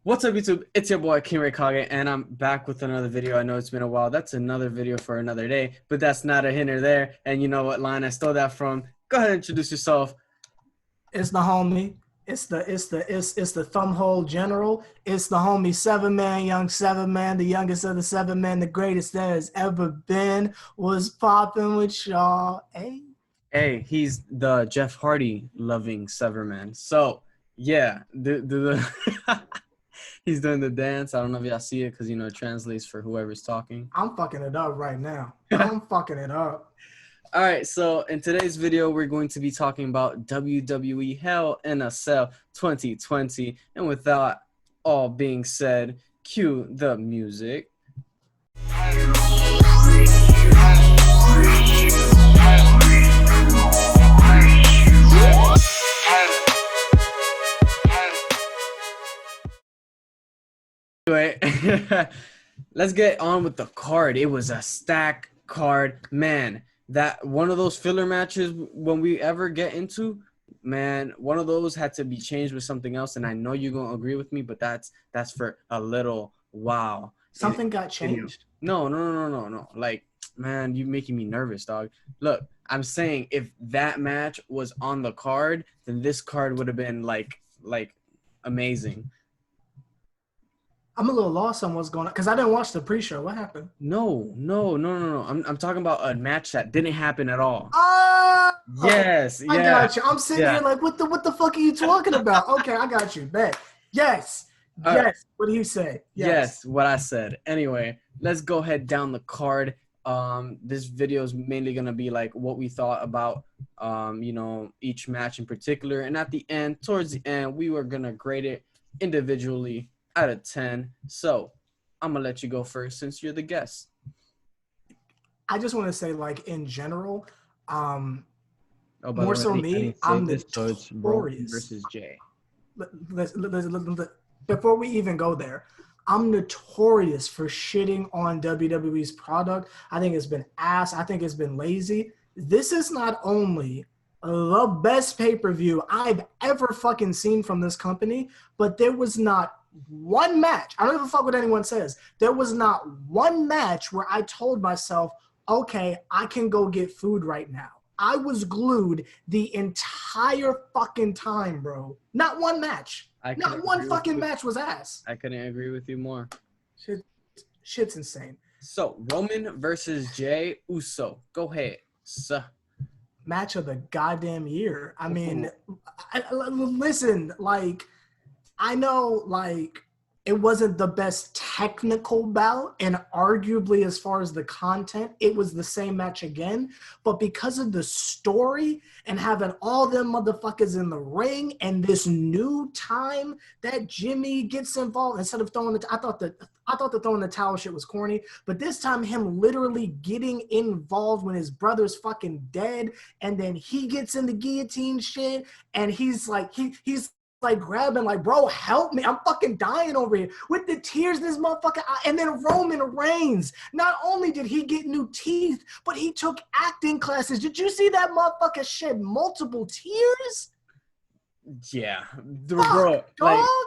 What's up, YouTube? It's your boy King Ray Kage, and I'm back with another video. I know it's been a while. That's another video for another day, but that's not a hint or there. And you know what line I stole that from? Go ahead and introduce yourself. It's the homie. It's the thumbhole general. It's the homie young seven man, the youngest of the seven men, the greatest that has ever been. Was popping with y'all. Hey, he's the Jeff Hardy loving Severman. So yeah, he's doing the dance. I don't know if y'all see it because it translates for whoever's talking. I'm fucking it up right now. I'm fucking it up. All right, so in today's video, we're going to be talking about WWE Hell in a Cell 2020. And with that all being said, cue the music. Anyway, let's get on with the card. It was a stack card, man. That one of those filler matches when we ever get into, man, one of those had to be changed with something else. And I know you're gonna agree with me, but that's for a little while. Something got changed? No. Like, man, you making me nervous, dog. Look, I'm saying if that match was on the card, then this card would have been like amazing. I'm a little lost on what's going on because I didn't watch the pre-show. What happened? No. I'm talking about a match that didn't happen at all. Yes. I got you. I'm sitting here like, what the fuck are you talking about? Okay, I got you. Bet. Yes. What did he say? Yes, what I said. Anyway, let's go ahead down the card. This video is mainly gonna be like what we thought about each match in particular, and at the end, towards the end, we were gonna grade it individually out of 10. So I'm gonna let you go first since you're the guest. I just want to say, like, in general, more so me, I'm notorious. Roman versus Jay. Before we even go there, I'm notorious for shitting on WWE's product. I think it's been ass. I think it's been lazy. This is not only the best pay-per-view I've ever fucking seen from this company, but there was not one match. I don't give a fuck what anyone says. There was not one match where I told myself, okay, I can go get food right now. I was glued the entire fucking time, bro. Not one match. Not one fucking match was ass. I couldn't agree with you more. Shit's insane. So, Roman versus Jay Uso. Go ahead, sir. Match of the goddamn year. I mean, listen, like, I know, like, it wasn't the best technical bout, and arguably as far as the content, it was the same match again. But because of the story and having all them motherfuckers in the ring and this new time that Jimmy gets involved, instead of throwing I thought the throwing the towel shit was corny, but this time him literally getting involved when his brother's fucking dead, and then he gets in the guillotine shit, and he's like, he's like grabbing, like, bro, help me. I'm fucking dying over here with the tears in his motherfucking eye. And then Roman Reigns, not only did he get new teeth, but he took acting classes. Did you see that motherfucker shed multiple tears? Yeah, bro.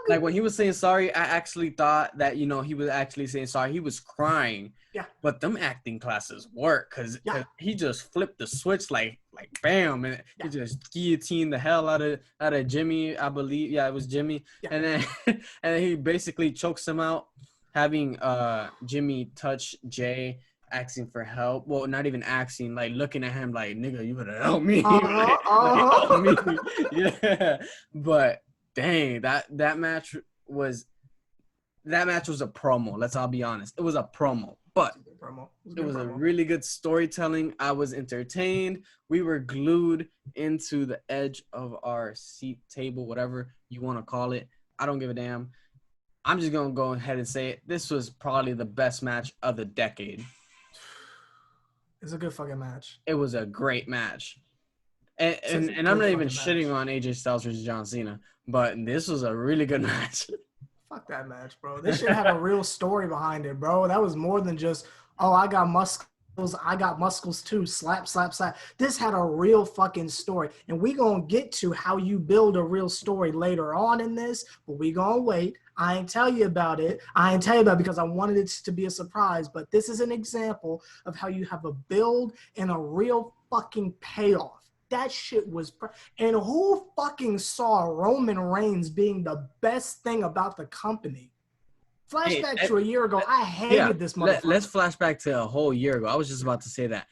Like when he was saying sorry, I actually thought that he was actually saying sorry. He was crying. Yeah. But them acting classes work because he just flipped the switch like bam, and he just guillotined the hell out of Jimmy, I believe. Yeah, it was Jimmy. Yeah. And then he basically chokes him out, having Jimmy touch Jay, asking for help. Well, not even asking, like looking at him like, nigga, you better help me. Help me. Yeah. But dang, that match was a promo. Let's all be honest. It was a promo. But it was a really good storytelling. I was entertained. We were glued into the edge of our seat, table, whatever you want to call it. I don't give a damn. I'm just going to go ahead and say it. This was probably the best match of the decade. It's a good fucking match. It was a great match. And I'm not even shitting on AJ Styles versus John Cena, but this was a really good match. Fuck that match, bro. This shit had a real story behind it, bro. That was more than just, oh, I got muscles too. Slap, slap, slap. This had a real fucking story. And we gonna get to how you build a real story later on in this, but we gonna wait. I ain't tell you about it. I ain't tell you about it because I wanted it to be a surprise. But this is an example of how you have a build and a real fucking payoff. That shit was and who fucking saw Roman Reigns being the best thing about the company? Flashback to a year ago, I hated this motherfucker. Let's flashback to a whole year ago. I was just about to say that.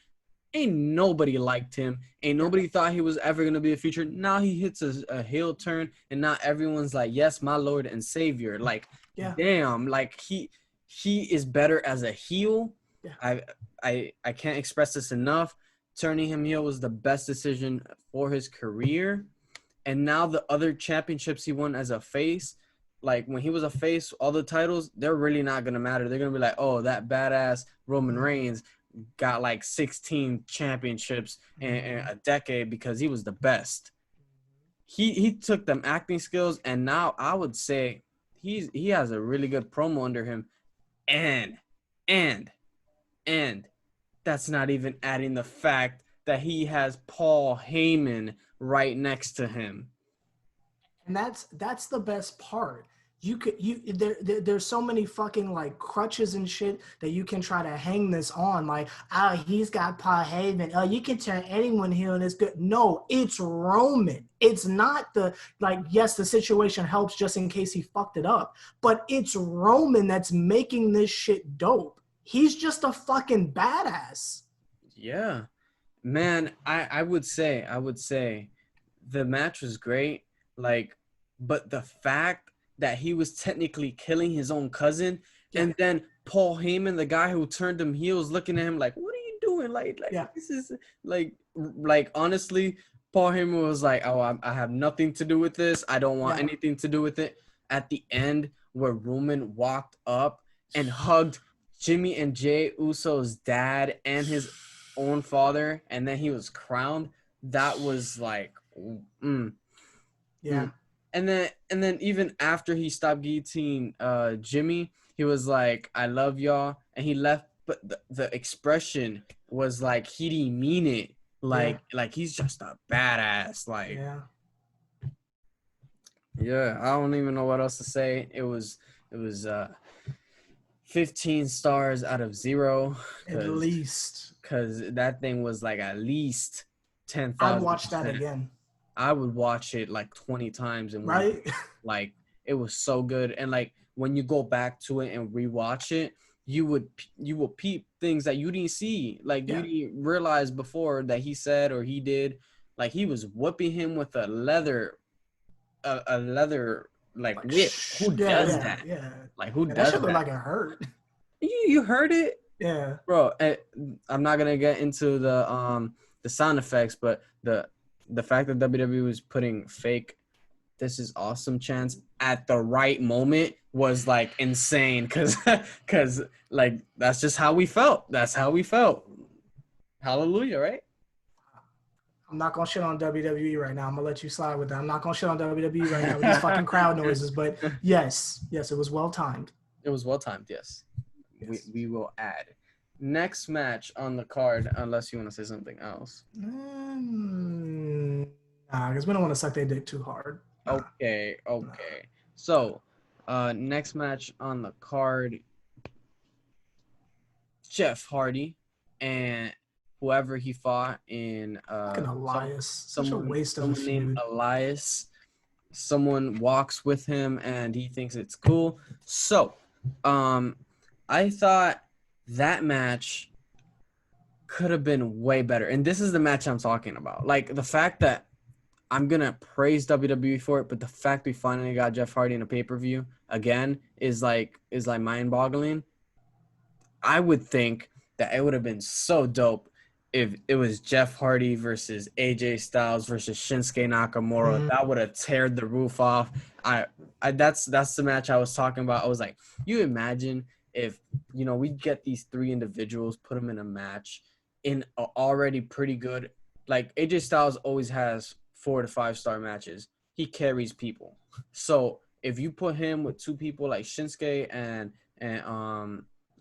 Ain't nobody liked him. Ain't nobody thought he was ever going to be a feature. Now he hits a heel turn, and now everyone's like, yes, my Lord and Savior. Like, damn, like he is better as a heel. Yeah. I can't express this enough. Turning him heel was the best decision for his career. And now the other championships he won as a face, like when he was a face, all the titles, they're really not going to matter. They're going to be like, oh, that badass Roman Reigns got like 16 championships in a decade because he was the best. He took them acting skills, and now I would say he has a really good promo under him. And that's not even adding the fact that he has Paul Heyman right next to him. And that's the best part. There's so many fucking like crutches and shit that you can try to hang this on. Like, he's got Paul Heyman. Oh, you can turn anyone heel and it's good. No, it's Roman. It's not yes, the situation helps just in case he fucked it up, but it's Roman that's making this shit dope. He's just a fucking badass. Yeah, man. I would say the match was great. Like, but the fact that he was technically killing his own cousin, and then Paul Heyman, the guy who turned him heel, was looking at him like, "What are you doing? Like this is like honestly." Paul Heyman was like, "Oh, I have nothing to do with this. I don't want anything to do with it." At the end, where Roman walked up and hugged Jimmy and Jay Uso's dad and his own father, and then he was crowned. That was like, And then even after he stopped guillotining Jimmy, he was like, "I love y'all," and he left. But the expression was like he didn't mean it. Like he's just a badass. Like, I don't even know what else to say. It was 15 stars out of 0. At least, because that thing was like at least 10,000. I'd watch that again. I would watch it like 20 times and like it was so good. And like when you go back to it and rewatch it, you will peep things that you didn't see, like you didn't realize before that he said or he did. Like he was whooping him with a leather like whip. Who does that? Yeah. Like who does that? That looked like it hurt. You heard it? Yeah. Bro, I'm not gonna get into the sound effects, but the fact that WWE was putting fake "This is awesome" chants at the right moment was like insane because like that's just how we felt. That's how we felt. Hallelujah, right? I'm not gonna shit on WWE right now. I'm gonna let you slide with that. I'm not gonna shit on WWE right now with these fucking crowd noises. But yes, it was well timed. It was well timed. Yes. We will add. Next match on the card, unless you want to say something else. Nah, because we don't want to suck their dick too hard. Okay. So, next match on the card, Jeff Hardy and whoever he fought in fucking Elias. Such a waste of a feud. Named Elias. Someone walks with him and he thinks it's cool. So, I thought that match could have been way better. And this is the match I'm talking about. Like, the fact that I'm going to praise WWE for it, but the fact we finally got Jeff Hardy in a pay-per-view again is like mind-boggling. I would think that it would have been so dope if it was Jeff Hardy versus AJ Styles versus Shinsuke Nakamura. Mm-hmm. That would have teared the roof off. That's the match I was talking about. I was like, you imagine if, we get these 3 individuals, put them in a match in a already pretty good, like AJ Styles always has 4 to 5 star matches. He carries people. So if you put him with 2 people like Shinsuke and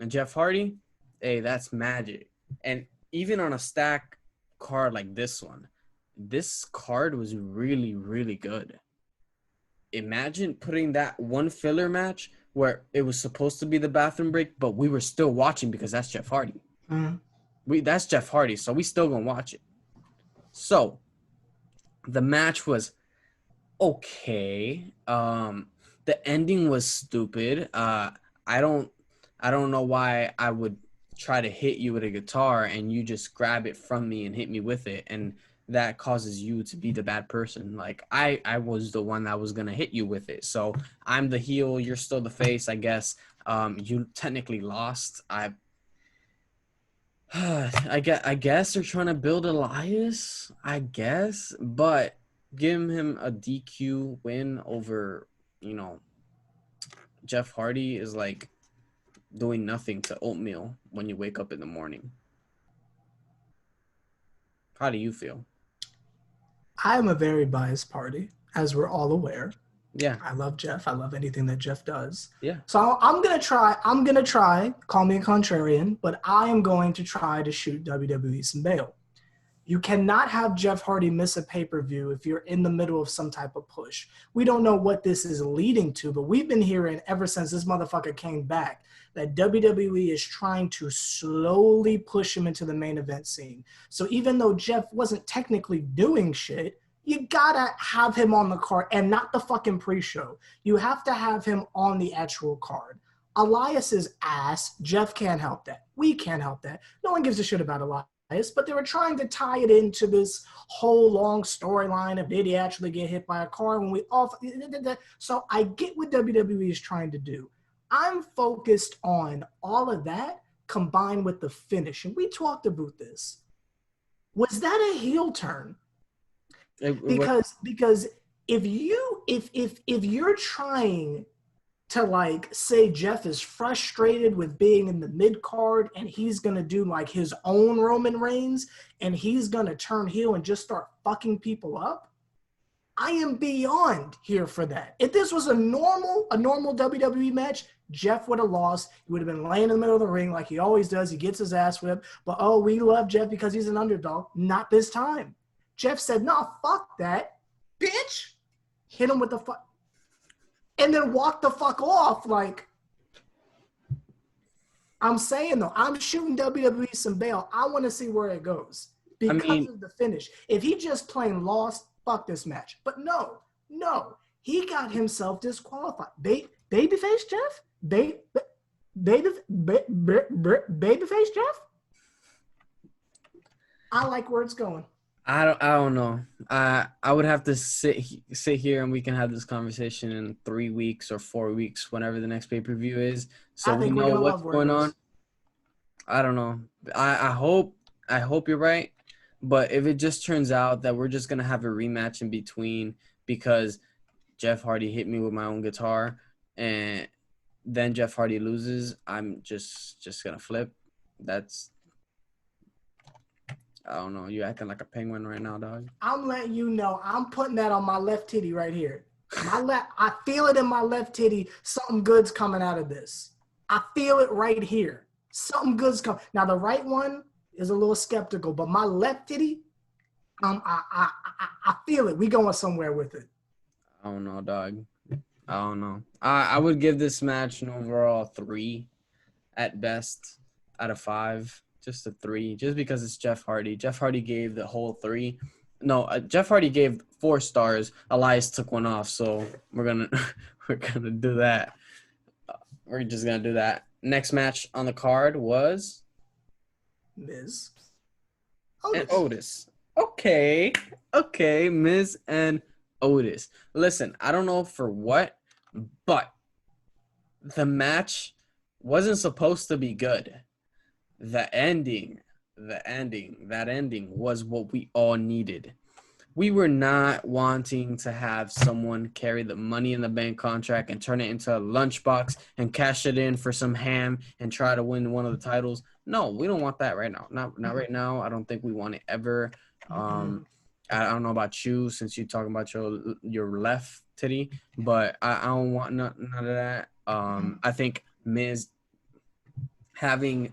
Jeff Hardy, hey, that's magic. And even on a stack card like this one, this card was really, really good. imagine putting that one filler match where it was supposed to be the bathroom break, but we were still watching because that's Jeff Hardy. That's Jeff Hardy, so we still gonna watch it. So the match was okay. The ending was stupid. I don't know why I would try to hit you with a guitar and you just grab it from me and hit me with it, and that causes you to be the bad person. Like I was the one that was gonna hit you with it, so I'm the heel, you're still the face, I guess. You technically lost. I guess they're trying to build Elias, I guess, but give him a DQ win over, Jeff Hardy is like doing nothing to oatmeal when you wake up in the morning. How do you feel? I am a very biased party, as we're all aware. Yeah. I love Jeff. I love anything that Jeff does. Yeah. So I'm gonna try, call me a contrarian, but I am going to try to shoot WWE some bail. You cannot have Jeff Hardy miss a pay-per-view if you're in the middle of some type of push. We don't know what this is leading to, but we've been hearing ever since this motherfucker came back that WWE is trying to slowly push him into the main event scene. So even though Jeff wasn't technically doing shit, you gotta have him on the card and not the fucking pre-show. You have to have him on the actual card. Elias's ass, Jeff can't help that. We can't help that. No one gives a shit about Elias, but they were trying to tie it into this whole long storyline of did he actually get hit by a car when we all. So I get what WWE is trying to do. I'm focused on all of that combined with the finish, and we talked about this. Was that a heel turn? Because if you're trying to like say Jeff is frustrated with being in the mid card and he's gonna do like his own Roman Reigns and he's gonna turn heel and just start fucking people up, I am beyond here for that. If this was a normal WWE match, Jeff would have lost. He would have been laying in the middle of the ring like he always does. He gets his ass whipped. But, oh, we love Jeff because he's an underdog. Not this time. Jeff said, no, fuck that, bitch. Hit him with the fuck. And then walk the fuck off. Like, I'm saying, though, I'm shooting WWE some bail. I want to see where it goes because of the finish. If he just plain lost, fuck this match. But no. He got himself disqualified. Babyface Jeff? Babyface Jeff? I like where it's going. I don't know. I would have to sit here and we can have this conversation in 3 weeks or 4 weeks, whenever the next pay-per-view is, so we know what's going on. I don't know. I hope you're right, but if it just turns out that we're just gonna have a rematch in between because Jeff Hardy hit me with my own guitar and then Jeff Hardy loses, I'm just gonna flip. I don't know. You acting like a penguin right now, dog. I'm letting you know. I'm putting that on my left titty right here. I feel it in my left titty. Something good's coming out of this. I feel it right here. Something good's coming. Now the right one is a little skeptical, but my left titty, I feel it. We going somewhere with it. I don't know, dog. I don't know. I would give this match an overall 3 at best out of 5. Just a 3, just because it's Jeff Hardy. Jeff Hardy gave the whole 3. No, Jeff Hardy gave 4 stars. Elias took 1 off, so we're gonna do that. We're just gonna do that. Next match on the card was Miz and Otis. Okay, Miz and Otis. Listen, I don't know for what, but the match wasn't supposed to be good. That ending was what we all needed. We were not wanting to have someone carry the Money in the Bank contract and turn it into a lunchbox and cash it in for some ham and try to win one of the titles. No, we don't want that right now. Not right now. I don't think we want it ever. I don't know about you, since you're talking about your left titty, but I don't want none of that. I think Miz having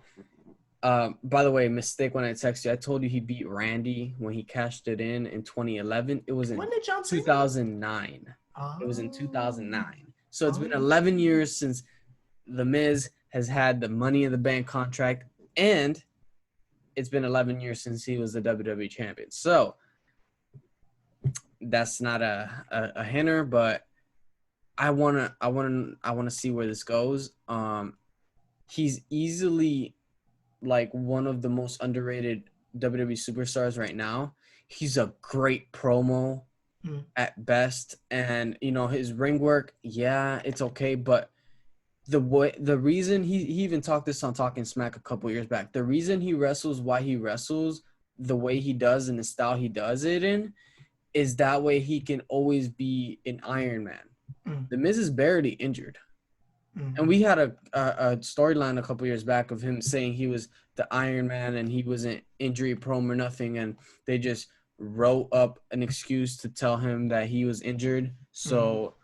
by the way, mistake when I texted you. I told you he beat Randy when he cashed it in 2011. It was in 2009. It was in 2009. So it's been Oh. 11 years since The Miz has had the Money in the Bank contract, and it's been 11 years since he was the WWE champion. So that's not a hinter, but I wanna see where this goes. He's easily like one of the most underrated WWE superstars right now. He's a great promo at best, and his ring work, yeah, it's okay, but the reason he even talked this on Talking Smack a couple years back, the reason he wrestles, why he wrestles the way he does and the style he does it in, is that way he can always be an Iron Man. The Miz is barely injured. And we had a storyline a couple years back of him saying he was the Iron Man and he wasn't injury prone or nothing, and they just wrote up an excuse to tell him that he was injured. So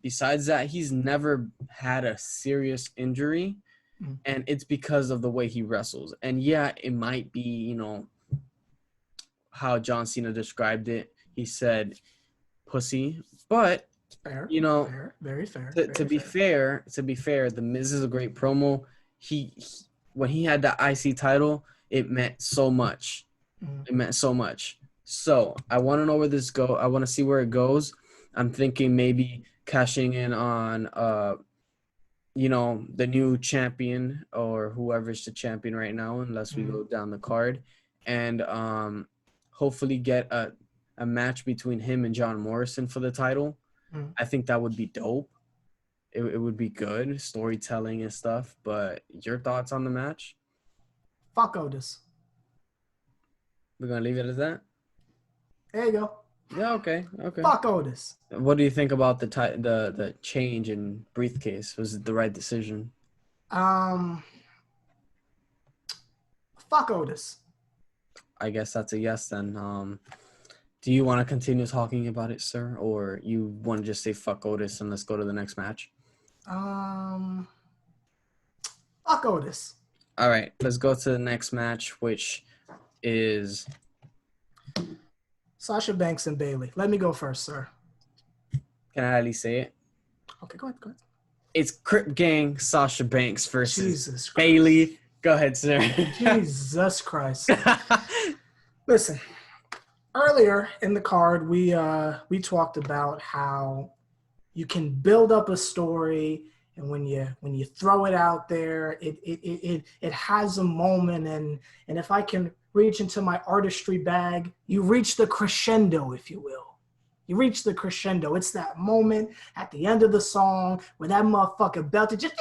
besides that, he's never had a serious injury, and it's because of the way he wrestles. And yeah, it might be, how John Cena described it. He said pussy, but Fair, fair, very fair. To be fair, The Miz is a great promo. He when he had the IC title, it meant so much. It meant so much. So I want to know where this go. I want to see where it goes. I'm thinking maybe cashing in on the new champion or whoever's the champion right now, unless we go down the card, and hopefully get a match between him and John Morrison for the title. I think that would be dope. It would be good, storytelling and stuff. But your thoughts on the match? Fuck Otis. We're going to leave it as that? There you go. Yeah, okay. Fuck Otis. What do you think about the change in briefcase? Was it the right decision? Fuck Otis. I guess that's a yes then. Do you want to continue talking about it, sir? Or you want to just say fuck Otis and let's go to the next match? Fuck Otis. All right, let's go to the next match, which is Sasha Banks and Bayley. Let me go first, sir. Can I at least say it? Okay, go ahead. It's Crip Gang Sasha Banks versus Jesus Christ. Bayley. Go ahead, sir. Jesus Christ. Listen, earlier in the card, we talked about how you can build up a story, and when you throw it out there, it has a moment, and if I can reach into my artistry bag, you reach the crescendo, if you will. You reach the crescendo. It's that moment at the end of the song where that motherfucker belted just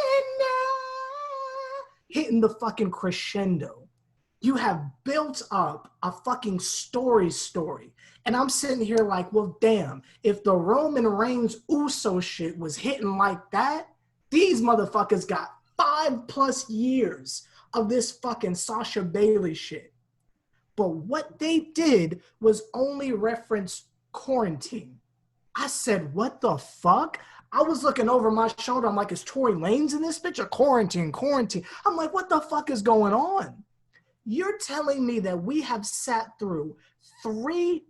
hitting the fucking crescendo. You have built up a fucking story. And I'm sitting here like, well, damn, if the Roman Reigns Uso shit was hitting like that, these motherfuckers got 5+ years of this fucking Sasha Bayley shit. But what they did was only reference quarantine. I said, what the fuck? I was looking over my shoulder. I'm like, is Tory Lanez in this bitch or quarantine? I'm like, what the fuck is going on? You're telling me that we have sat through 3+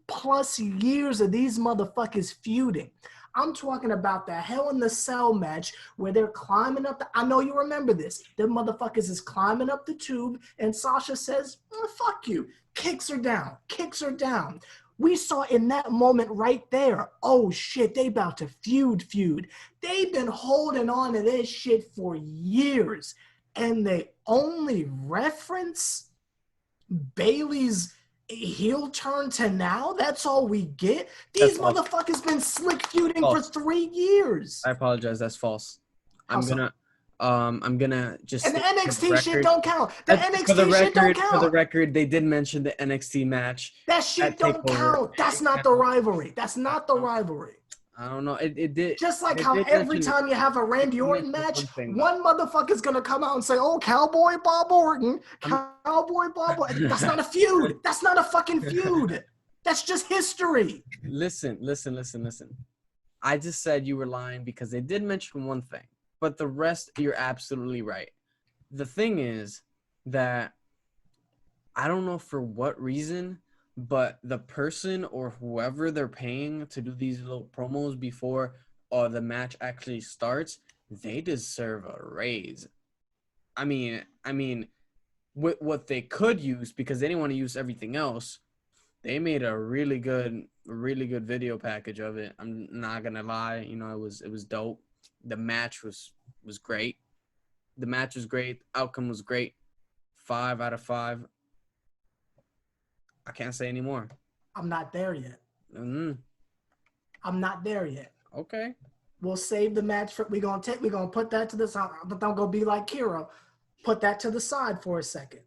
years of these motherfuckers feuding. I'm talking about the Hell in the Cell match where they're climbing up I know you remember this. The motherfuckers is climbing up the tube and Sasha says, fuck you. Kicks her down. We saw in that moment right there, oh shit, they about to feud. They've been holding on to this shit for years. And they only reference Bayley's heel turn to now? That's all we get? These motherfuckers been slick feuding for 3 years. I apologize. That's false. I'm gonna just. And the NXT shit don't count. The NXT shit don't count. For the record, they did mention the NXT match. That shit don't count. That's not the rivalry. I don't know. It did. Just like how every time you have a Randy Orton match, one motherfucker's going to come out and say, oh, Cowboy Bob Orton. That's not a feud. That's not a fucking feud. That's just history. Listen. I just said you were lying because they did mention one thing. But the rest, you're absolutely right. The thing is that I don't know for what reason but the person or whoever they're paying to do these little promos before the match actually starts, they deserve a raise. I mean, what they could use, because they didn't want to use everything else. They made a really good video package of it. I'm not gonna lie, it was dope. The match was great. The match was great. Outcome was great. 5 out of 5. I can't say anymore. I'm not there yet. Mm-hmm. I'm not there yet. Okay. We'll save the match for we're gonna put that to the side. I'm gonna be like Kiro. Put that to the side for a second.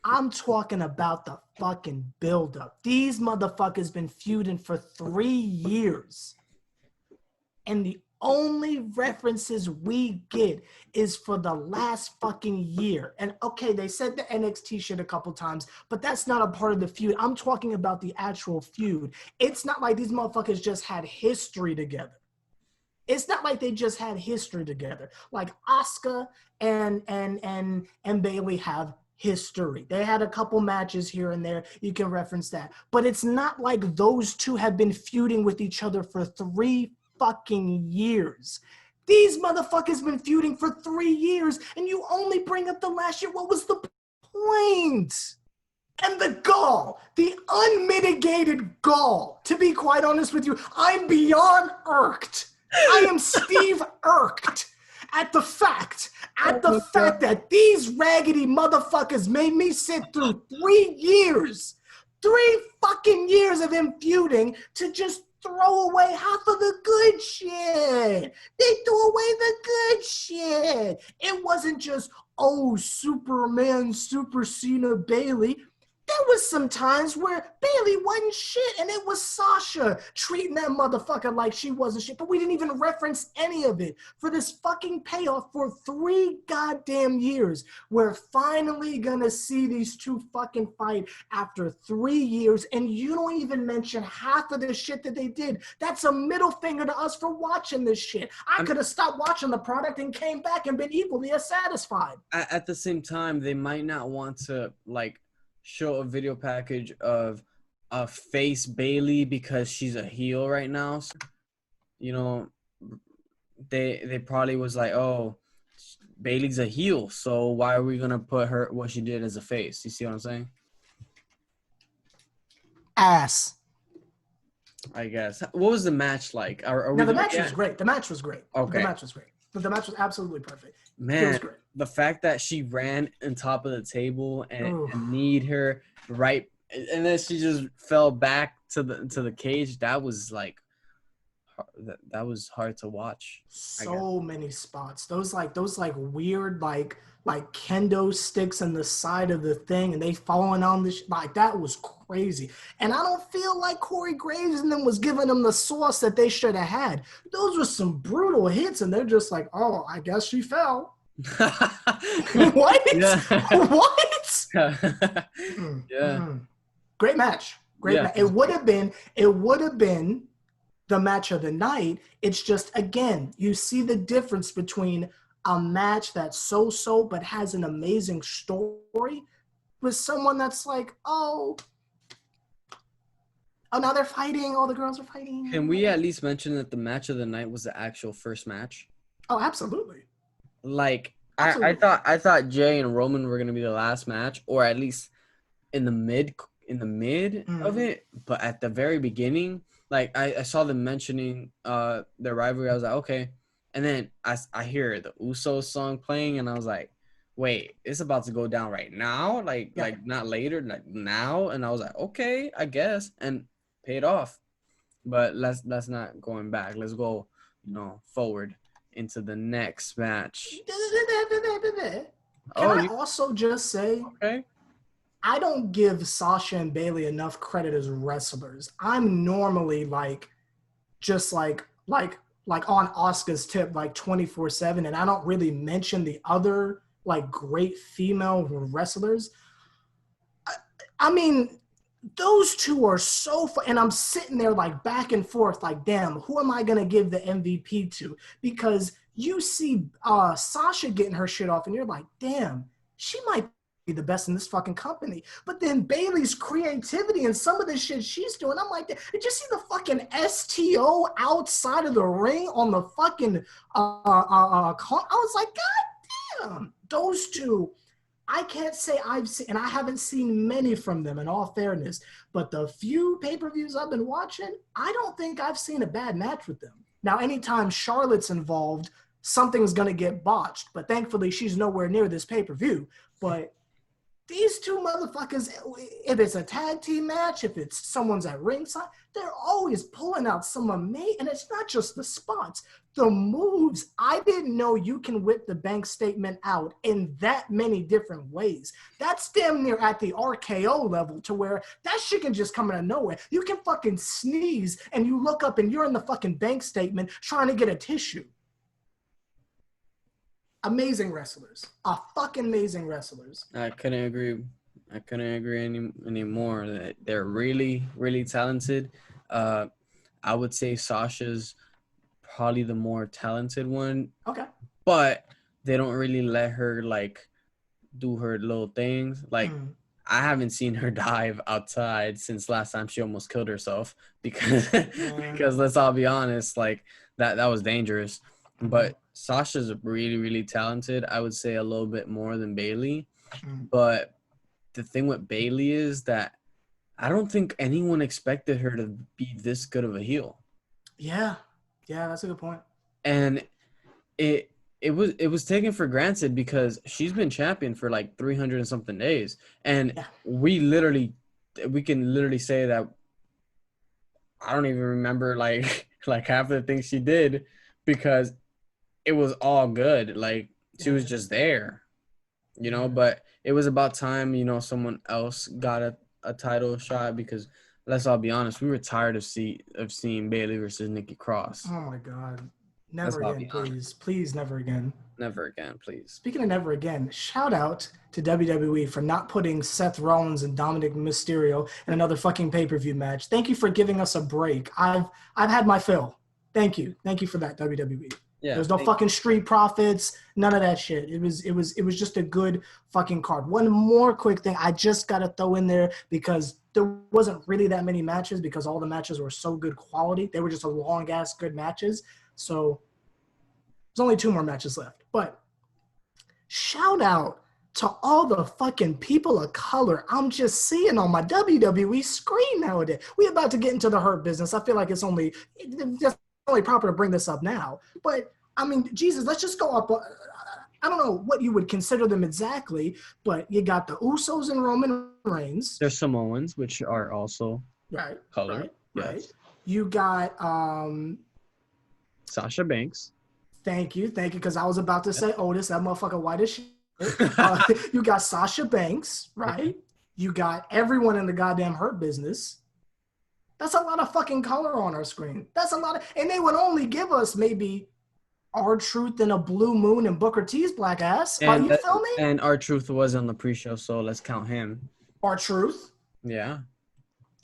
I'm talking about the fucking buildup. These motherfuckers been feuding for 3 years. And the only references we get is for the last fucking year. And okay, they said the NXT shit a couple times, but that's not a part of the feud. I'm talking about the actual feud. It's not like these motherfuckers just had history together. It's not like they just had history together. Like Asuka and Bayley have history. They had a couple matches here and there. You can reference that. But it's not like those two have been feuding with each other for 3 fucking years. These motherfuckers been feuding for 3 years, and you only bring up the last year. What was the point? And the gall, the unmitigated gall, to be quite honest with you, I'm beyond irked. I am Steve irked at the fact that these raggedy motherfuckers made me sit through 3 years, 3 fucking years of him feuding to just throw away half of the good shit. They threw away the good shit. It wasn't just, oh, Superman, Super Cena, Bayley. There was some times where Bayley wasn't shit, and it was Sasha treating that motherfucker like she wasn't shit, but we didn't even reference any of it for this fucking payoff for 3 goddamn years. We're finally gonna see these two fucking fight after 3 years, and you don't even mention half of the shit that they did. That's a middle finger to us for watching this shit. I could have stopped watching the product and came back and been equally as satisfied. At the same time, they might not want to, like, show a video package of a face Bayley because she's a heel right now. So, they probably was like, oh, Bayley's a heel, so why are we gonna put her what she did as a face? You see what I'm saying? Ass. I guess. What was the match like? The match was great. The match was great. Okay. The match was great. The match was absolutely perfect. Man, the fact that she ran on top of the table and kneed her right, and then she just fell back to the cage. That was like, that was hard to watch. So many spots. Those weird like kendo sticks on the side of the thing, and they falling on this that was crazy. And I don't feel like Corey Graves and them was giving them the sauce that they should have had. Those were some brutal hits, and they're just like, oh, I guess she fell. What? What? Yeah. Great match. Match. It would have been the match of the night. It's just, again, you see the difference between a match that's so but has an amazing story with someone that's like, oh, now they're fighting. All the girls are fighting. Can we at least mention that the match of the night was the actual first match? Oh, absolutely. Like, absolutely. I thought Jay and Roman were gonna be the last match, or at least in the mid of it. But at the very beginning, like I saw them mentioning their rivalry. I was like, okay. And then I hear the Usos song playing, and I was like, wait, it's about to go down right now? Like not later, like now? And I was like, okay, I guess. And paid off. But let's not going back. Let's go, forward into the next match. Can I also just say, okay, I don't give Sasha and Bayley enough credit as wrestlers. I'm normally just on Asuka's tip 24/7, and I don't really mention the other great female wrestlers. I mean, those two are so fun, and I'm sitting there back and forth damn, who am I going to give the MVP to? Because you see Sasha getting her shit off, and you're like, damn, she might the best in this fucking company. But then Bayley's creativity and some of the shit she's doing, I'm like, did you see the fucking STO outside of the ring on the fucking I was like, God damn, those two. I can't say I've seen, and I haven't seen many from them in all fairness, but the few pay-per-views I've been watching, I don't think I've seen a bad match with them. Now, anytime Charlotte's involved, something's going to get botched, but thankfully she's nowhere near this pay-per-view. But these two motherfuckers, if it's a tag team match, if it's someone's at ringside, they're always pulling out some amazing, and it's not just the spots, the moves. I didn't know you can whip the bank statement out in that many different ways. That's damn near at the RKO level to where that shit can just come out of nowhere. You can fucking sneeze and you look up and you're in the fucking bank statement trying to get a tissue. Amazing wrestlers. Fucking amazing wrestlers. I couldn't agree any more. That they're really, really talented. I would say Sasha's probably the more talented one. Okay. But they don't really let her like do her little things. Like I haven't seen her dive outside since last time she almost killed herself because let's all be honest, like that was dangerous. But Sasha's really, really talented. I would say a little bit more than Bayley. But the thing with Bayley is that I don't think anyone expected her to be this good of a heel. Yeah, that's a good point. And it was taken for granted because she's been champion for like 300 and something days. And we can literally say that I don't even remember like half of the things she did because it was all good. Like she was just there, you know, but it was about time, you know, someone else got a title shot because let's all be honest, we were tired of seeing Bayley versus Nikki Cross. Oh my God. Never again, please. Please, never again. Never again, please. Speaking of never again, shout out to WWE for not putting Seth Rollins and Dominic Mysterio in another fucking pay-per-view match. Thank you for giving us a break. I've had my fill. Thank you for that, WWE. Yeah, there's no fucking Street Profits, none of that shit. It was just a good fucking card. One more quick thing I just gotta throw in there because there wasn't really that many matches because all the matches were so good quality. They were just a long ass good matches. So there's only 2 more matches left. But shout out to all the fucking people of color I'm just seeing on my WWE screen nowadays. We about to get into the Hurt Business. I feel like it's only proper to bring this up now. But, I mean, Jesus, let's just go up. I don't know what you would consider them exactly, but you got the Usos and Roman Reigns. They're Samoans, which are also color. Right. You got Sasha Banks. Thank you, because I was about to say Otis, that motherfucker white as shit. You got Sasha Banks, right? You got everyone in the goddamn Hurt Business. That's a lot of fucking color on our screen. That's a lot of, and they would only give us maybe R-Truth and a Blue Moon and Booker T's black ass. Are you filming? And R-Truth was on the pre-show, so let's count him. R-Truth? Yeah.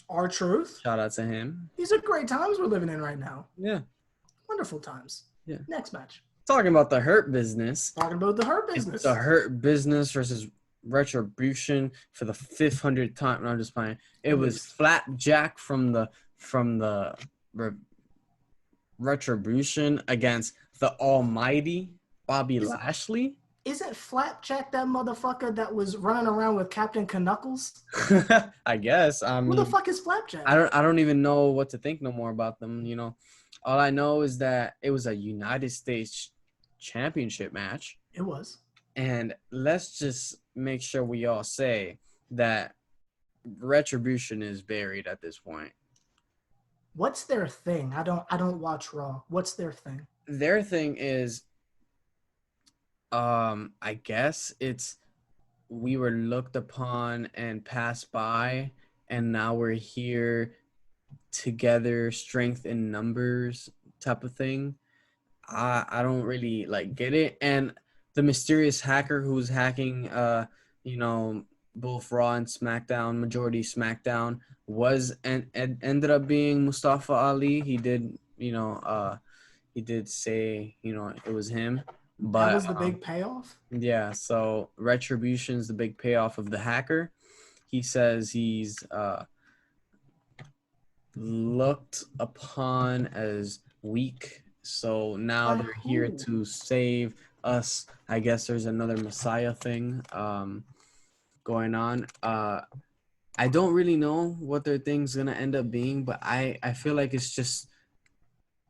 R-Truth? Shout out to him. These are great times we're living in right now. Yeah. Wonderful times. Yeah. Next match. Talking about the Hurt Business. Talking about the Hurt Business. It's the Hurt Business versus Retribution for the 500th time. No, I'm just playing. It was Flapjack from the Retribution against the almighty Bobby Lashley. Isn't Flapjack that motherfucker that was running around with Captain Knuckles? I guess. Who the fuck is Flapjack? I don't even know what to think no more about them. You know, all I know is that it was a United States Championship match. It was. And let's just make sure we all say that Retribution is buried at this point. What's their thing? I don't watch Raw. What's their thing? Their thing is, I guess it's we were looked upon and passed by, and now we're here together, strength in numbers type of thing. I don't really get it. And the mysterious hacker who's hacking, both Raw and SmackDown, majority SmackDown, was and ended up being Mustafa Ali. He did, he did say, it was him. But that was the big payoff. Yeah, so Retribution's the big payoff of the hacker. He says he's looked upon as weak, so now they're here to save us. I guess there's another Messiah thing going on. I don't really know what their thing's gonna end up being, but I feel like it's just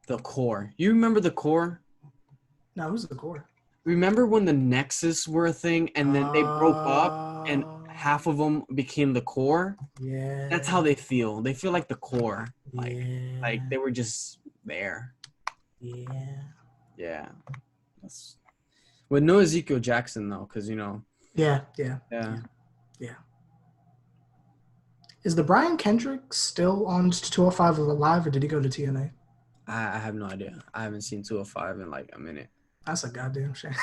the core. You remember the core? No, who's the core? Remember when the Nexus were a thing and then they broke up and half of them became the core? Yeah. That's how they feel. They feel like the core. Like they were just there. Yeah. Yeah. That's with no Ezekiel Jackson though, because Yeah. Is the Brian Kendrick still on 205 Live, or did he go to TNA? I have no idea. I haven't seen 205 in like a minute. That's a goddamn shame.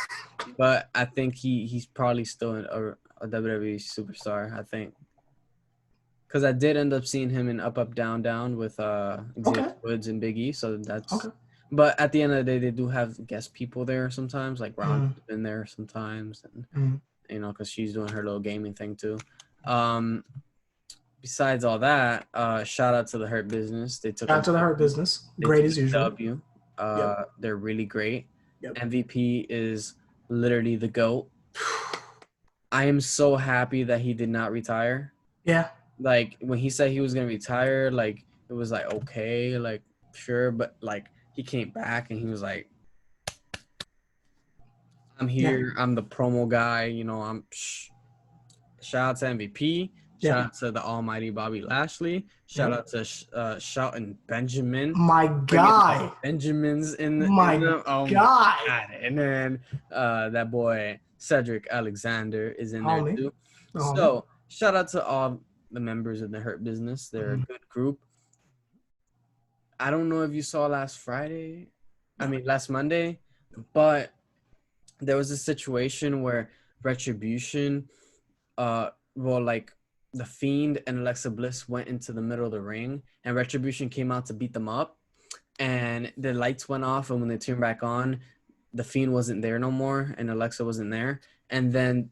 But I think he's probably still a WWE superstar, I think. Because I did end up seeing him in Up, Up, Down, Down with Xavier Woods and Big E. So that's okay. But at the end of the day, they do have guest people there sometimes. Like Ronda's been there sometimes. And, because she's doing her little gaming thing too. Besides all that, shout out to the Hurt Business. They took shout out to the Hurt Business. Great as usual. W. They're really great. Yep. MVP is literally the GOAT. I am so happy that he did not retire. Yeah. Like when he said he was gonna retire, like it was like okay, like sure, but like he came back and he was like, "I'm here. Yeah. I'm the promo guy. Shout out to MVP. Shout out to the almighty Bobby Lashley. Shout out to Shelton Benjamin. My guy. Benjamin's in the God. And then that boy Cedric Alexander is in there too. So shout out to all the members of the Hurt Business. They're a good group. I don't know if you saw last Monday, but there was a situation where Retribution, The Fiend and Alexa Bliss went into the middle of the ring, and Retribution came out to beat them up, and the lights went off, and when they turned back on, The Fiend wasn't there no more, and Alexa wasn't there. And then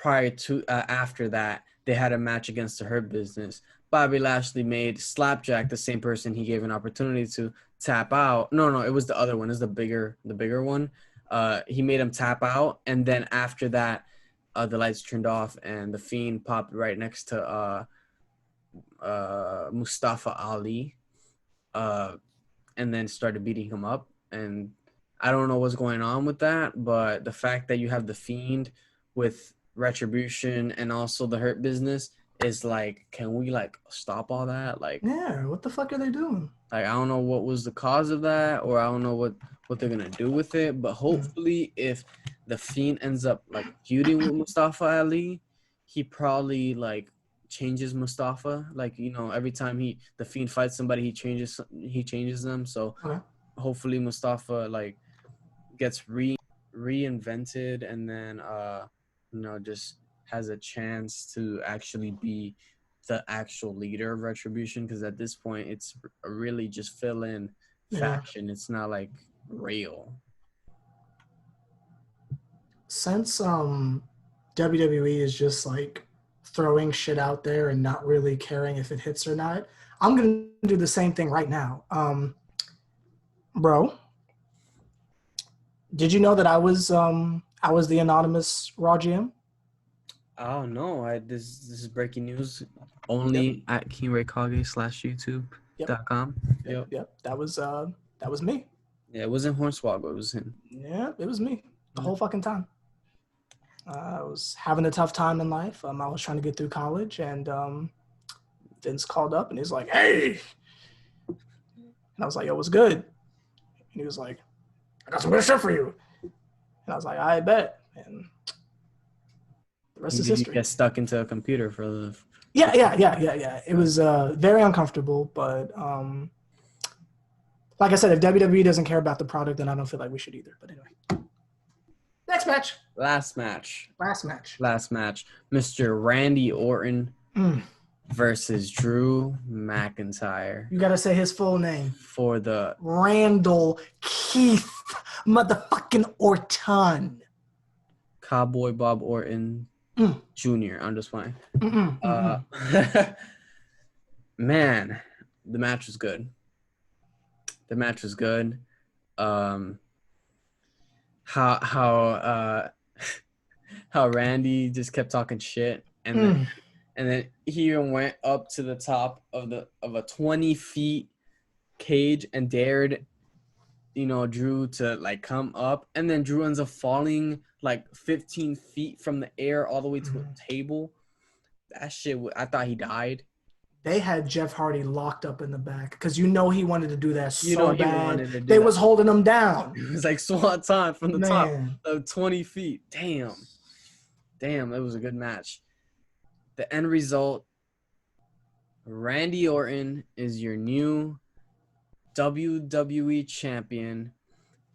after that, they had a match against the Hurt Business. Bobby Lashley made Slapjack, the same person he gave an opportunity to, tap out. No, it was the other one. It's the bigger one. He made him tap out, and then after that, the lights turned off, and The Fiend popped right next to Mustafa Ali, and then started beating him up. And I don't know what's going on with that, but the fact that you have The Fiend with Retribution and also the Hurt Business is like, can we like stop all that? Like, yeah, what the fuck are they doing? Like, I don't know what was the cause of that, or I don't know what they're gonna do with it. But hopefully, if The Fiend ends up like feuding with Mustafa Ali, he probably like changes Mustafa. Like, every time The Fiend fights somebody, he changes them. So hopefully Mustafa like gets reinvented, and then just has a chance to actually be the actual leader of Retribution, because at this point it's really just fill-in faction. It's not like real. Since WWE is just like throwing shit out there and not really caring if it hits or not, I'm gonna do the same thing right now. Bro, did you know that I was the anonymous Raw GM? Oh no! This is breaking news. Only at KingRayKage/YouTube.com. Yep. That was me. Yeah, it wasn't Hornswoggle. It was him. Yeah, it was me the whole fucking time. I was having a tough time in life. I was trying to get through college, and Vince called up and he's like, "Hey," and I was like, "Yo, what's good?" And he was like, "I got some good stuff for you." And I was like, "I bet." And the rest is history. You get stuck into a computer for the. Yeah. It was very uncomfortable, but like I said, if WWE doesn't care about the product, then I don't feel like we should either. But anyway, next match. Last match. Mr. Randy Orton versus Drew McIntyre. You got to say his full name. For the Randall Keith motherfucking Orton. Cowboy Bob Orton Jr. I'm just playing. Man, the match was good. How Randy just kept talking shit, and then he even went up to the top of a 20 feet cage and dared, Drew to like come up, and then Drew ends up falling like 15 feet from the air all the way to a table. That shit, I thought he died. They had Jeff Hardy locked up in the back because he wanted to do that so bad. They was holding him down. It was like swanton from the top of 20 feet. Damn, it was a good match. The end result, Randy Orton is your new WWE champion,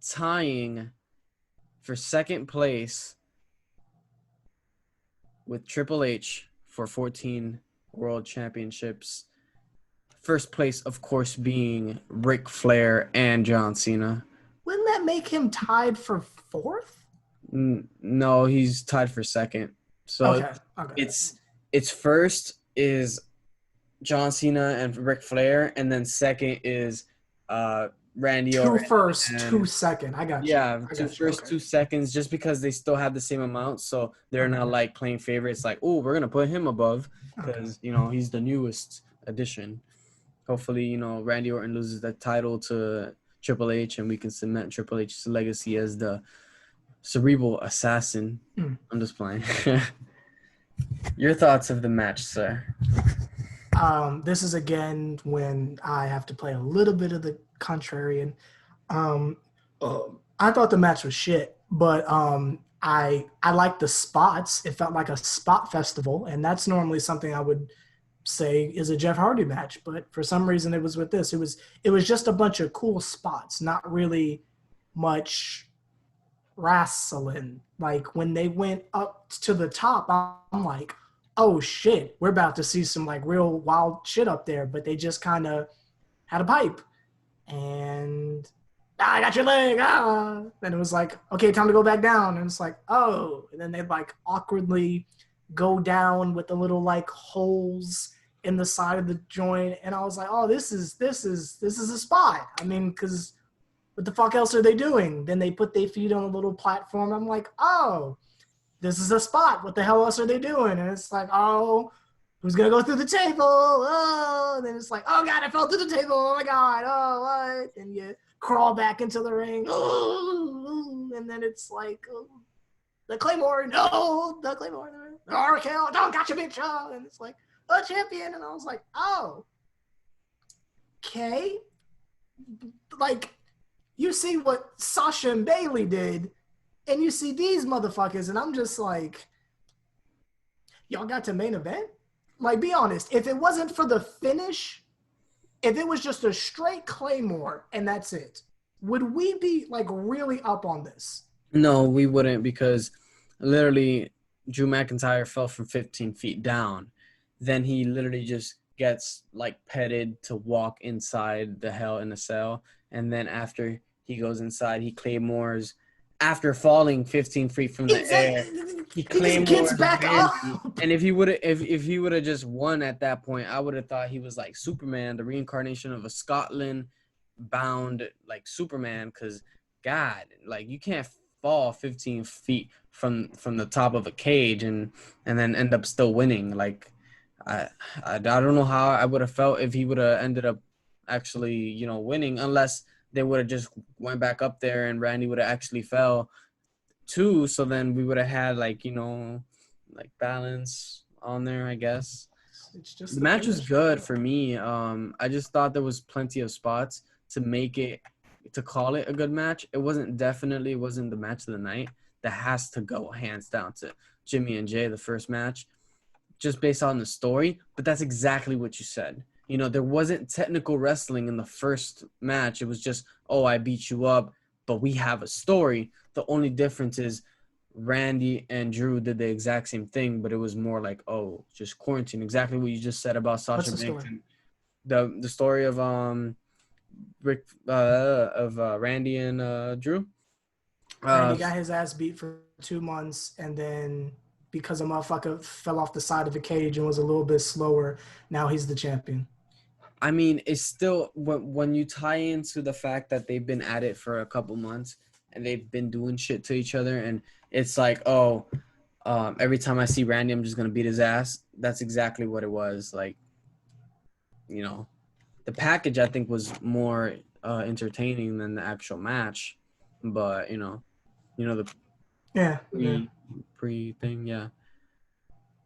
tying for second place with Triple H for 14 World Championships. First place, of course, being Ric Flair and John Cena. Wouldn't that make him tied for fourth? No, he's tied for second. So it's first is John Cena and Ric Flair, and then second is Randy Orton. Two first, 2 second. I got you. Yeah, first 2 seconds, just because they still have the same amount, so they're not like playing favorites. Like, oh, we're gonna put him above because he's the newest addition. Hopefully, Randy Orton loses that title to Triple H, and we can cement Triple H's legacy as the cerebral assassin. I'm just playing. Your thoughts of the match, sir? This is again when I have to play a little bit of the contrarian. I thought the match was shit, but I liked the spots. It felt like a spot festival, and that's normally something I would say is a Jeff Hardy match. But for some reason, it was with this. It was just a bunch of cool spots, not really much wrestling. Like when they went up to the top, I'm like, oh shit, we're about to see some like real wild shit up there. But they just kind of had a pipe. And I got your leg. Then it was like, okay, time to go back down. And it's like, oh. And then they like awkwardly go down with the little like holes in the side of the joint. And I was like, oh, this is a spot. I mean, because what the fuck else are they doing? Then they put their feet on a little platform. I'm like, oh, this is a spot. What the hell else are they doing? And it's like, oh, who's going to go through the table? Oh, and then it's like, oh, God, I fell through the table. Oh, my God. Oh, what? And you crawl back into the ring. Oh, and then it's like, oh, the Claymore. No, the Claymore. RKO. Don't got your bitch. Oh, and it's like, a champion. And I was like, oh, okay. Like, you see what Sasha and Bailey did, and you see these motherfuckers, and I'm just like, y'all got to main event? Like, be honest. If it wasn't for the finish, if it was just a straight Claymore and that's it, would we be, like, really up on this? No, we wouldn't, because literally Drew McIntyre fell from 15 feet down. Then he literally just gets, like, petted to walk inside the Hell in a Cell. And then after he goes inside, he Claymores. After falling 15 feet from the air, he Claymores back up. And if he would have just won at that point, I would have thought he was like Superman, the reincarnation of a Scotland-bound like Superman. Because God, like you can't fall 15 feet from the top of a cage and then end up still winning. Like I don't know how I would have felt if he would have ended up actually winning, unless they would have just went back up there and Randy would have actually fell too. So then we would have had like balance on there, I guess. It's just the match was good for me. I just thought there was plenty of spots to call it a good match. It wasn't the match of the night. That has to go hands down to Jimmy and Jay, the first match, just based on the story. But that's exactly what you said. There wasn't technical wrestling in the first match. It was just, oh, I beat you up, but we have a story. The only difference is Randy and Drew did the exact same thing, but it was more like, oh, just quarantine. Exactly what you just said about Sasha Banks. The story of Randy and Drew. Randy got his ass beat for 2 months, and then because a motherfucker fell off the side of the cage and was a little bit slower, now he's the champion. I mean, it's still when you tie into the fact that they've been at it for a couple months and they've been doing shit to each other, and it's like, every time I see Randy, I'm just gonna beat his ass. That's exactly what it was. Like, you know, the package I think was more entertaining than the actual match, but the pre thing, yeah.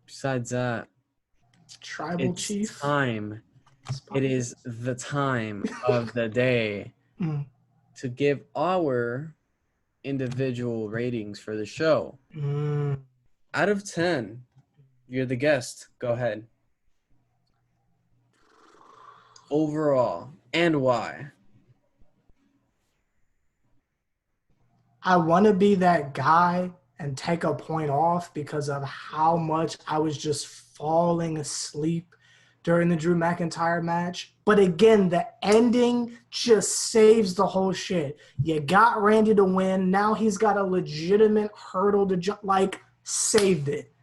Besides that, Tribal Chief. It is the time of the day to give our individual ratings for the show. Out of 10, you're the guest. Go ahead. Overall, and why? I want to be that guy and take a point off because of how much I was just falling asleep during the Drew McIntyre match. But again, the ending just saves the whole shit. You got Randy to win. Now he's got a legitimate hurdle to jump. Like, saved it.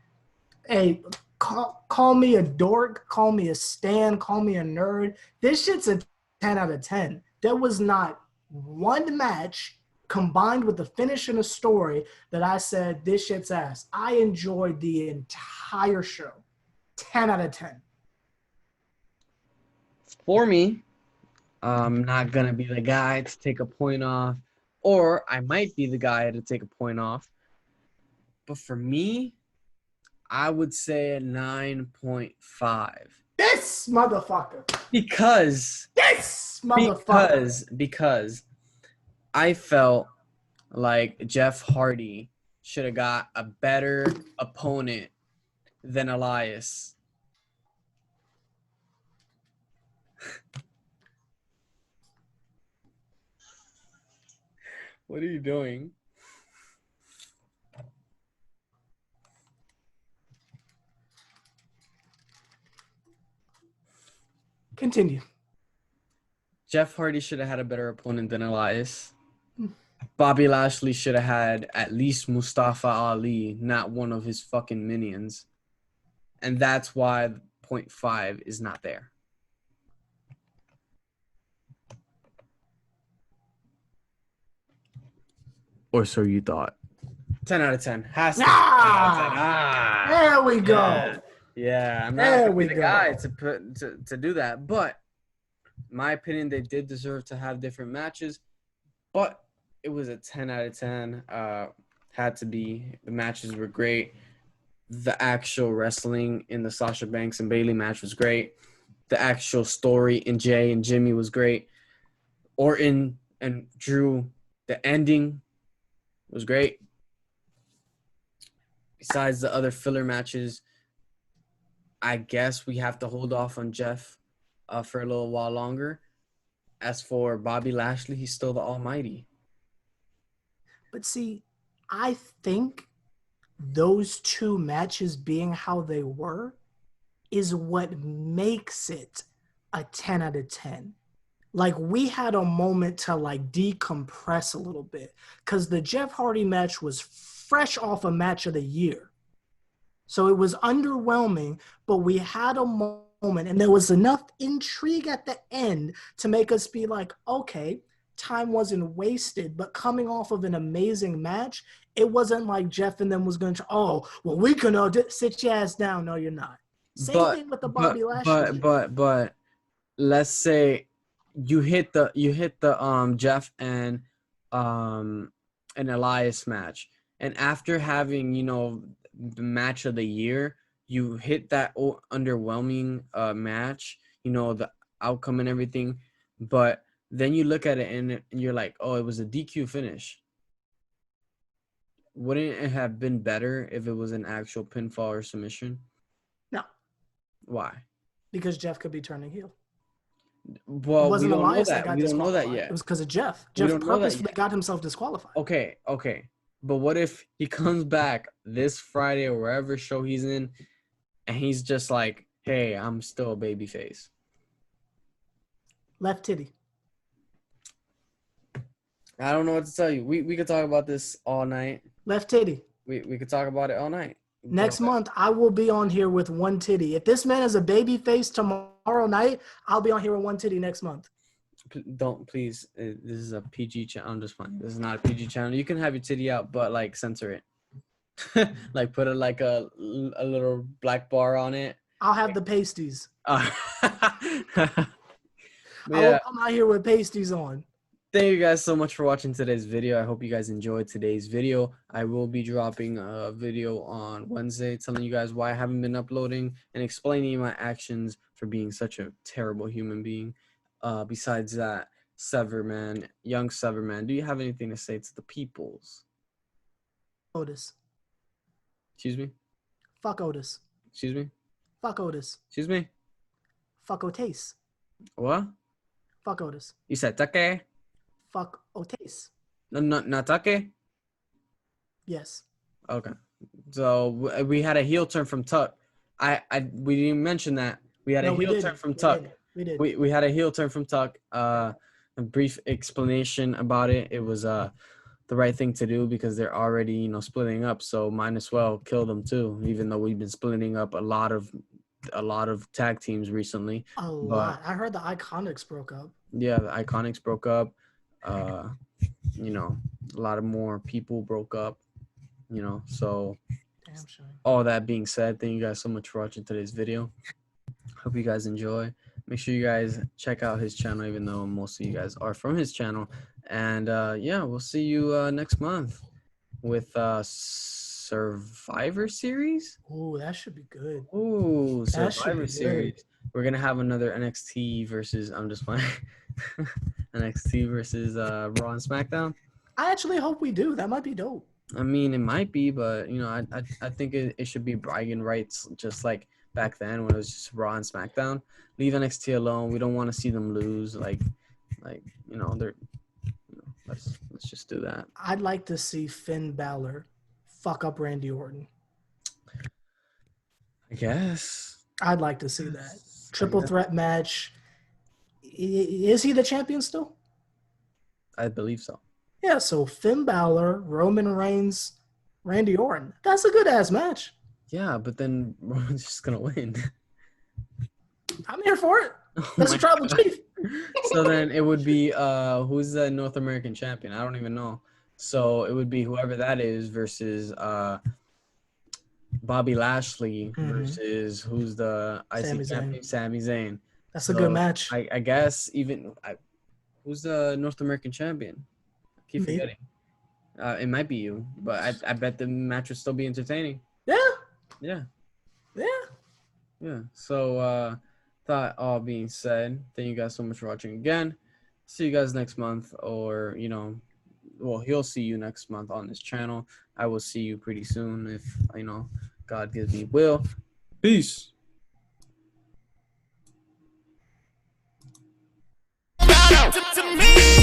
Hey, call me a dork. Call me a stan. Call me a nerd. This shit's a 10 out of 10. There was not one match combined with the finish and a story that I said, this shit's ass. I enjoyed the entire show. 10 out of 10. For me, I'm not going to be the guy to take a point off, or I might be the guy to take a point off. But for me, I would say a 9.5. This motherfucker. Because I felt like Jeff Hardy should have got a better opponent than Elias. What are you doing? Continue. Jeff Hardy should have had a better opponent than Elias. Bobby Lashley should have had at least Mustafa Ali, not one of his fucking minions. And that's why 0.5 is not there. Or so you thought. 10 out of 10. Has to be 10 out of 10. There we go. Yeah, I'm not going to be the guy to do that. But in my opinion, they did deserve to have different matches. But it was a 10 out of 10. Had to be. The matches were great. The actual wrestling in the Sasha Banks and Bayley match was great. The actual story in Jay and Jimmy was great. Orton and Drew, the ending was great. Besides the other filler matches, I guess we have to hold off on Jeff for a little while longer. As for Bobby Lashley, he's still the almighty. But see, I think those two matches being how they were is what makes it a 10 out of 10. Like, we had a moment to, like, decompress a little bit because the Jeff Hardy match was fresh off a match of the year. So it was underwhelming, but we had a moment and there was enough intrigue at the end to make us be like, okay, time wasn't wasted, but coming off of an amazing match, it wasn't like Jeff and them was going to, we can sit your ass down. No, you're not. Same thing with the Bobby Lashley. But let's say you hit the Jeff and Elias match, and after having the match of the year, you hit that underwhelming match, the outcome and everything, but then you look at it and you're like, oh, it was a DQ finish. Wouldn't it have been better if it was an actual pinfall or submission? No. Why? Because Jeff could be turning heel. Well, we don't know that. We don't know that yet. It was because of Jeff. Jeff purposely got himself disqualified. Okay. But what if he comes back this Friday or wherever show he's in, and he's just like, hey, I'm still a babyface? Left titty. I don't know what to tell you. We could talk about this all night. Left titty. We could talk about it all night. Next month, I will be on here with one titty. If this man is a baby face tomorrow night, I'll be on here with one titty next month. Don't, please. This is a PG channel. I'm just playing. This is not a PG channel. You can have your titty out, but like censor it. Like put it like a little black bar on it. I'll have the pasties. Yeah. I will come out here with pasties on. Thank you guys so much for watching today's video. I hope you guys enjoyed today's video. I will be dropping a video on Wednesday telling you guys why I haven't been uploading and explaining my actions for being such a terrible human being. Besides that, Severman, young Severman, do you have anything to say to the peoples? Otis. Excuse me? Fuck Otis. Excuse me? Fuck Otis. Excuse me? Fuck Otis. What? Fuck Otis. You said Take? Fuck Otis. No, not Take? Yes. Okay. So we had a heel turn from Tuck. We didn't mention that. We had a heel turn from Tuck. We did. We had a heel turn from Tuck. A brief explanation about it. It was the right thing to do because they're already splitting up. So might as well kill them too. Even though we've been splitting up a lot of tag teams recently. A lot. I heard the Iconics broke up. Yeah, the Iconics broke up. A lot of more people broke up. So. Damn shame. All that being said, thank you guys so much for watching today's video. Hope you guys enjoy. Make sure you guys check out his channel, even though most of you guys are from his channel. And yeah, we'll see you next month with Survivor Series. Ooh, that should be good. Ooh, Survivor Series. Good. We're gonna have another NXT versus. I'm just playing. NXT versus Raw and SmackDown. I actually hope we do. That might be dope. I mean, it might be, but I think it should be bragging rights, just like back then when it was just Raw and SmackDown. Leave NXT alone. We don't want to see them lose. They're. Let's just do that. I'd like to see Finn Balor fuck up Randy Orton. I guess. I'd like to see that triple threat match. Is he the champion still? I believe so. Yeah, so Finn Balor, Roman Reigns, Randy Orton. That's a good-ass match. Yeah, but then Roman's just going to win. I'm here for it. That's a tribal chief. So then it would be, who's the North American champion? I don't even know. So it would be whoever that is versus Bobby Lashley versus who's the IC champion? Sami Zayn. That's a good match. I guess who's the North American champion? Keep forgetting. It might be you, but I bet the match would still be entertaining. Yeah. So that all being said, thank you guys so much for watching again. See you guys next month, or he'll see you next month on this channel. I will see you pretty soon if God gives me will. Peace. To me.